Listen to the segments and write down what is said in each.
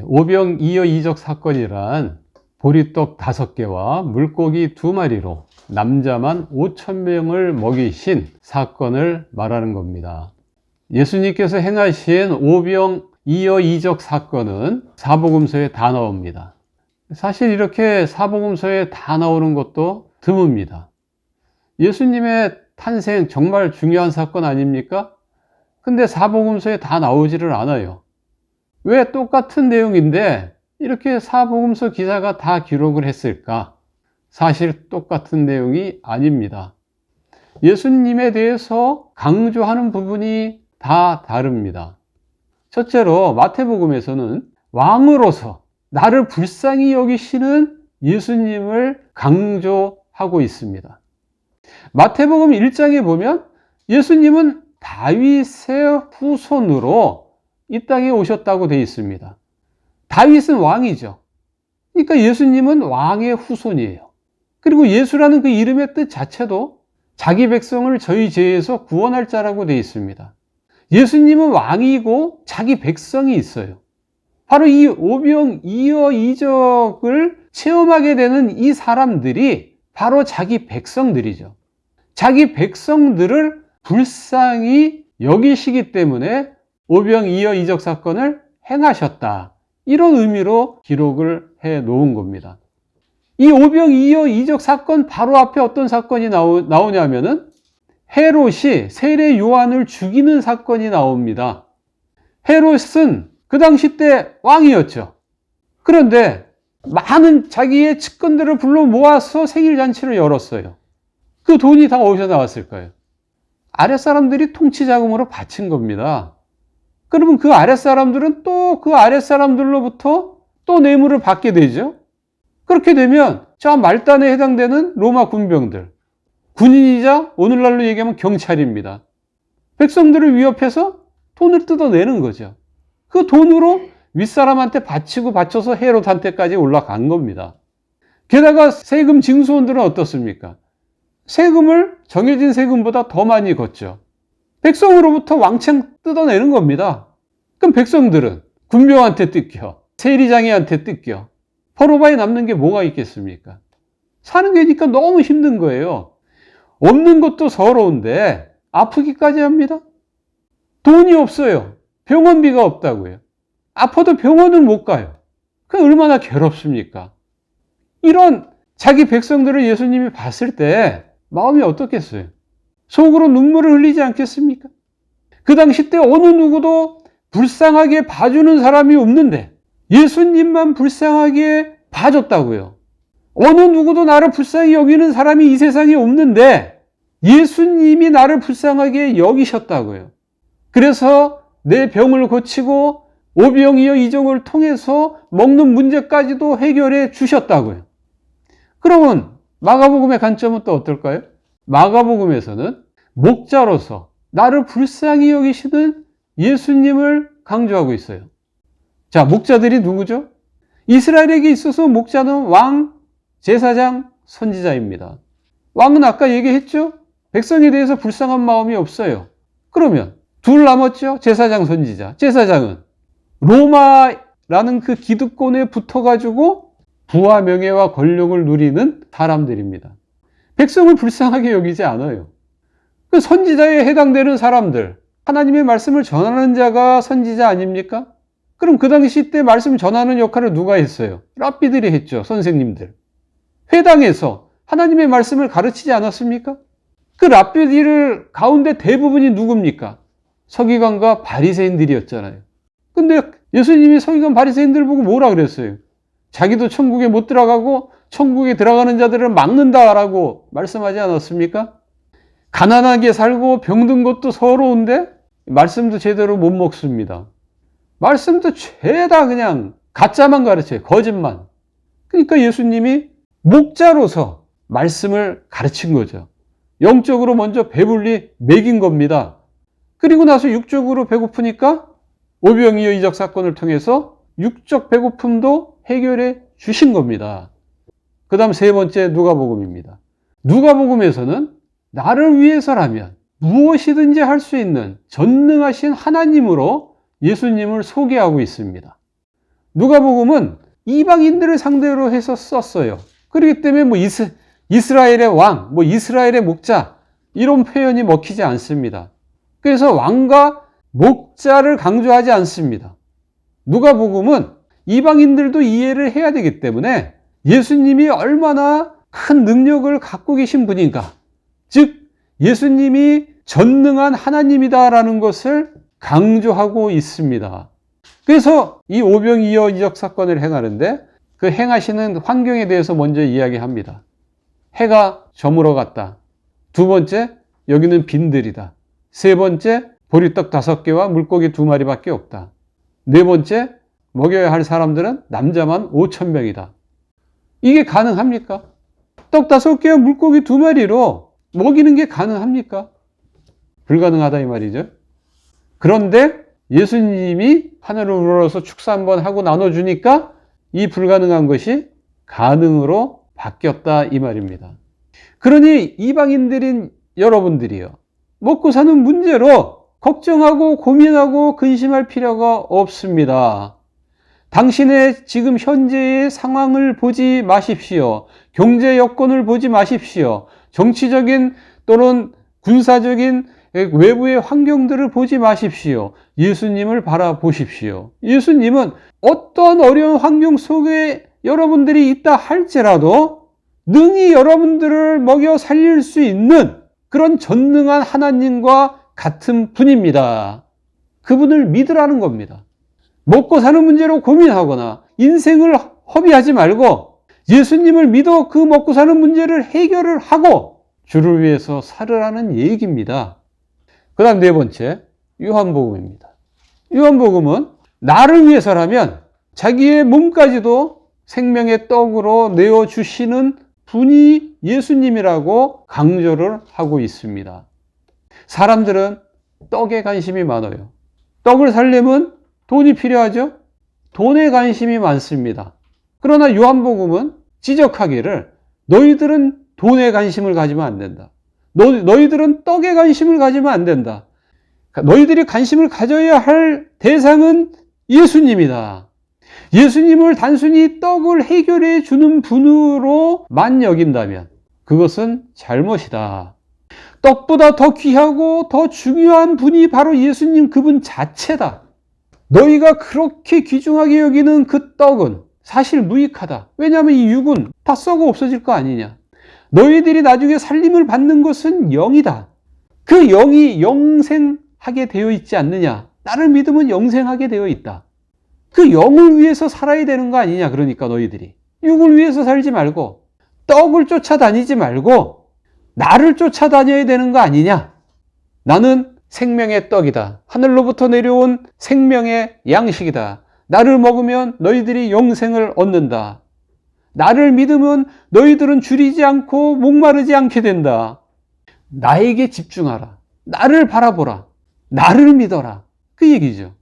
오병이어 이적 사건이란 보리떡 5개와 물고기 2마리로 남자만 5,000명을 먹이신 사건을 말하는 겁니다. 예수님께서 행하신 오병이어이적 사건은 사복음서에 다 나옵니다. 사실 이렇게 사복음서에 다 나오는 것도 드뭅니다. 예수님의 탄생 정말 중요한 사건 아닙니까? 근데 사복음서에 다 나오지를 않아요. 왜 똑같은 내용인데 이렇게 사복음서 기자가 다 기록을 했을까? 사실 똑같은 내용이 아닙니다. 예수님에 대해서 강조하는 부분이 다 다릅니다. 첫째로 마태복음에서는 왕으로서 나를 불쌍히 여기시는 예수님을 강조하고 있습니다. 마태복음 1장에 보면 예수님은 다윗의 후손으로 이 땅에 오셨다고 되어 있습니다. 다윗은 왕이죠. 그러니까 예수님은 왕의 후손이에요. 그리고 예수라는 그 이름의 뜻 자체도 자기 백성을 저희 죄에서 구원할 자라고 되어 있습니다. 예수님은 왕이고 자기 백성이 있어요. 바로 이 오병이어이적을 체험하게 되는 이 사람들이 바로 자기 백성들이죠. 자기 백성들을 불쌍히 여기시기 때문에 오병이어이적 사건을 행하셨다. 이런 의미로 기록을 해 놓은 겁니다. 이 오병이어이적 사건 바로 앞에 어떤 사건이 나오냐면은 헤롯이 세례 요한을 죽이는 사건이 나옵니다. 헤롯은 그 당시 때 왕이었죠. 그런데 많은 자기의 측근들을 불러 모아서 생일잔치를 열었어요. 그 돈이 다 어디서 나왔을까요? 아랫사람들이 통치자금으로 바친 겁니다. 그러면 그 아랫사람들은 또 그 아랫사람들로부터 또 뇌물을 받게 되죠. 그렇게 되면 저 말단에 해당되는 로마 군병들, 군인이자 오늘날로 얘기하면 경찰입니다. 백성들을 위협해서 돈을 뜯어내는 거죠. 그 돈으로 윗사람한테 바쳐서 헤롯한테까지 올라간 겁니다. 게다가 세금 징수원들은 어떻습니까? 세금을 정해진 세금보다 더 많이 걷죠. 백성으로부터 왕창 뜯어내는 겁니다. 그럼 백성들은 군병한테 뜯겨, 세리장이한테 뜯겨. 포로바에 남는 게 뭐가 있겠습니까? 사는 게니까 너무 힘든 거예요. 없는 것도 서러운데 아프기까지 합니다. 돈이 없어요. 병원비가 없다고요. 아파도 병원은 못 가요. 그 얼마나 괴롭습니까? 이런 자기 백성들을 예수님이 봤을 때 마음이 어떻겠어요? 속으로 눈물을 흘리지 않겠습니까? 그 당시 때 어느 누구도 불쌍하게 봐주는 사람이 없는데 예수님만 불쌍하게 봐줬다고요. 어느 누구도 나를 불쌍히 여기는 사람이 이 세상에 없는데 예수님이 나를 불쌍하게 여기셨다고요. 그래서 내 병을 고치고 오병이어이적을 통해서 먹는 문제까지도 해결해 주셨다고요. 그러면 마가복음의 관점은 또 어떨까요? 마가복음에서는 목자로서 나를 불쌍히 여기시는 예수님을 강조하고 있어요. 자, 목자들이 누구죠? 이스라엘에게 있어서 목자는 왕, 제사장, 선지자입니다. 왕은 아까 얘기했죠? 백성에 대해서 불쌍한 마음이 없어요. 그러면 둘 남았죠? 제사장, 선지자. 제사장은 로마라는 그 기득권에 붙어가지고 부와 명예와 권력을 누리는 사람들입니다. 백성을 불쌍하게 여기지 않아요. 그 선지자에 해당되는 사람들, 하나님의 말씀을 전하는 자가 선지자 아닙니까? 그럼 그 당시 때 말씀 전하는 역할을 누가 했어요? 랍비들이 했죠. 선생님들. 회당에서 하나님의 말씀을 가르치지 않았습니까? 그 랍비들 가운데 대부분이 누굽니까? 서기관과 바리새인들이었잖아요. 근데 예수님이 서기관 바리새인들 보고 뭐라 그랬어요? 자기도 천국에 못 들어가고 천국에 들어가는 자들을 막는다라고 말씀하지 않았습니까? 가난하게 살고 병든 것도 서러운데 말씀도 제대로 못 먹습니다. 말씀도 죄다 그냥 가짜만 가르쳐요. 거짓말. 그러니까 예수님이 목자로서 말씀을 가르친 거죠. 영적으로 먼저 배불리 먹인 겁니다. 그리고 나서 육적으로 배고프니까 오병이어이적 사건을 통해서 육적 배고픔도 해결해 주신 겁니다. 그 다음 세 번째 누가복음입니다. 누가복음에서는 나를 위해서라면 무엇이든지 할 수 있는 전능하신 하나님으로 예수님을 소개하고 있습니다. 누가복음은 이방인들을 상대로 해서 썼어요. 그렇기 때문에 뭐 이스라엘의 왕, 뭐 이스라엘의 목자 이런 표현이 먹히지 않습니다. 그래서 왕과 목자를 강조하지 않습니다. 누가복음은 이방인들도 이해를 해야 되기 때문에 예수님이 얼마나 큰 능력을 갖고 계신 분인가, 즉 예수님이 전능한 하나님이다라는 것을 강조하고 있습니다. 그래서 이 오병이어 이적 사건을 행하는데 그 행하시는 환경에 대해서 먼저 이야기합니다. 해가 저물어 갔다. 두 번째, 여기는 빈들이다. 세 번째, 보리떡 5개와 물고기 2마리밖에 없다. 네 번째, 먹여야 할 사람들은 남자만 5,000명이다. 이게 가능합니까? 떡 5개와 물고기 2마리로 먹이는 게 가능합니까? 불가능하다 이 말이죠. 그런데 예수님이 하늘을 우러러서 축사 한번 하고 나눠주니까 이 불가능한 것이 가능으로 바뀌었다 이 말입니다. 그러니 이방인들인 여러분들이요, 먹고 사는 문제로 걱정하고 고민하고 근심할 필요가 없습니다. 당신의 지금 현재의 상황을 보지 마십시오. 경제 여건을 보지 마십시오. 정치적인 또는 군사적인 외부의 환경들을 보지 마십시오. 예수님을 바라보십시오. 예수님은 어떤 어려운 환경 속에 여러분들이 있다 할지라도 능히 여러분들을 먹여 살릴 수 있는 그런 전능한 하나님과 같은 분입니다. 그분을 믿으라는 겁니다. 먹고 사는 문제로 고민하거나 인생을 허비하지 말고 예수님을 믿어 그 먹고 사는 문제를 해결을 하고 주를 위해서 살으라는 얘기입니다. 그 다음 네 번째, 요한복음입니다. 요한복음은 나를 위해서라면 자기의 몸까지도 생명의 떡으로 내어주시는 분이 예수님이라고 강조를 하고 있습니다. 사람들은 떡에 관심이 많아요. 떡을 살려면 돈이 필요하죠? 돈에 관심이 많습니다. 그러나 요한복음은 지적하기를 너희들은 돈에 관심을 가지면 안 된다. 너희들은 떡에 관심을 가지면 안 된다. 너희들이 관심을 가져야 할 대상은 예수님이다. 예수님을 단순히 떡을 해결해 주는 분으로만 여긴다면 그것은 잘못이다. 떡보다 더 귀하고 더 중요한 분이 바로 예수님 그분 자체다. 너희가 그렇게 귀중하게 여기는 그 떡은 사실 무익하다. 왜냐하면 이 육은 다 썩어 없어질 거 아니냐. 너희들이 나중에 살림을 받는 것은 영이다. 그 영이 영생하게 되어 있지 않느냐. 나를 믿으면 영생하게 되어 있다. 그 영을 위해서 살아야 되는 거 아니냐. 그러니까 너희들이 육을 위해서 살지 말고 떡을 쫓아다니지 말고 나를 쫓아다녀야 되는 거 아니냐. 나는 생명의 떡이다. 하늘로부터 내려온 생명의 양식이다. 나를 먹으면 너희들이 영생을 얻는다. 나를 믿으면 너희들은 줄이지 않고 목마르지 않게 된다. 나에게 집중하라. 나를 바라보라. 나를 믿어라. 그 얘기죠.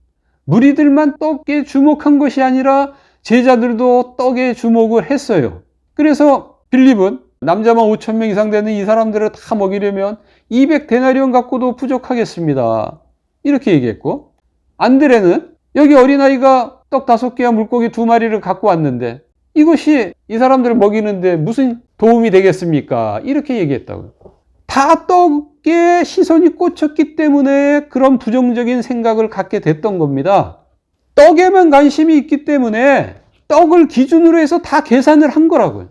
무리들만 떡에 주목한 것이 아니라 제자들도 떡에 주목을 했어요. 그래서 빌립은 남자만 5,000명 이상 되는 이 사람들을 다 먹이려면 200데나리온 갖고도 부족하겠습니다. 이렇게 얘기했고, 안드레는 여기 어린아이가 떡 5개와 물고기 2마리를 갖고 왔는데 이것이 이 사람들을 먹이는데 무슨 도움이 되겠습니까? 이렇게 얘기했다고요. 다 떡에 시선이 꽂혔기 때문에 그런 부정적인 생각을 갖게 됐던 겁니다. 떡에만 관심이 있기 때문에 떡을 기준으로 해서 다 계산을 한 거라고요.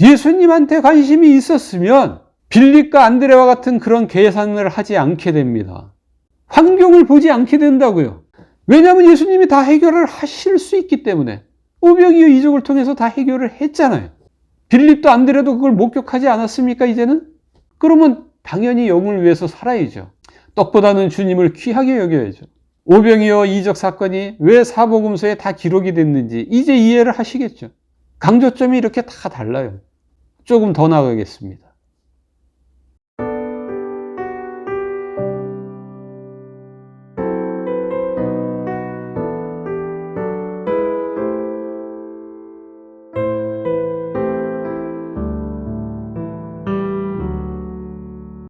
예수님한테 관심이 있었으면 빌립과 안드레와 같은 그런 계산을 하지 않게 됩니다. 환경을 보지 않게 된다고요. 왜냐하면 예수님이 다 해결을 하실 수 있기 때문에. 오병이어 이적을 통해서 다 해결을 했잖아요. 빌립도 안드레도 그걸 목격하지 않았습니까, 이제는? 그러면 당연히 영을 위해서 살아야죠. 떡보다는 주님을 귀하게 여겨야죠. 오병이어 이적 사건이 왜 사복음서에 다 기록이 됐는지 이제 이해를 하시겠죠. 강조점이 이렇게 다 달라요. 조금 더 나가겠습니다.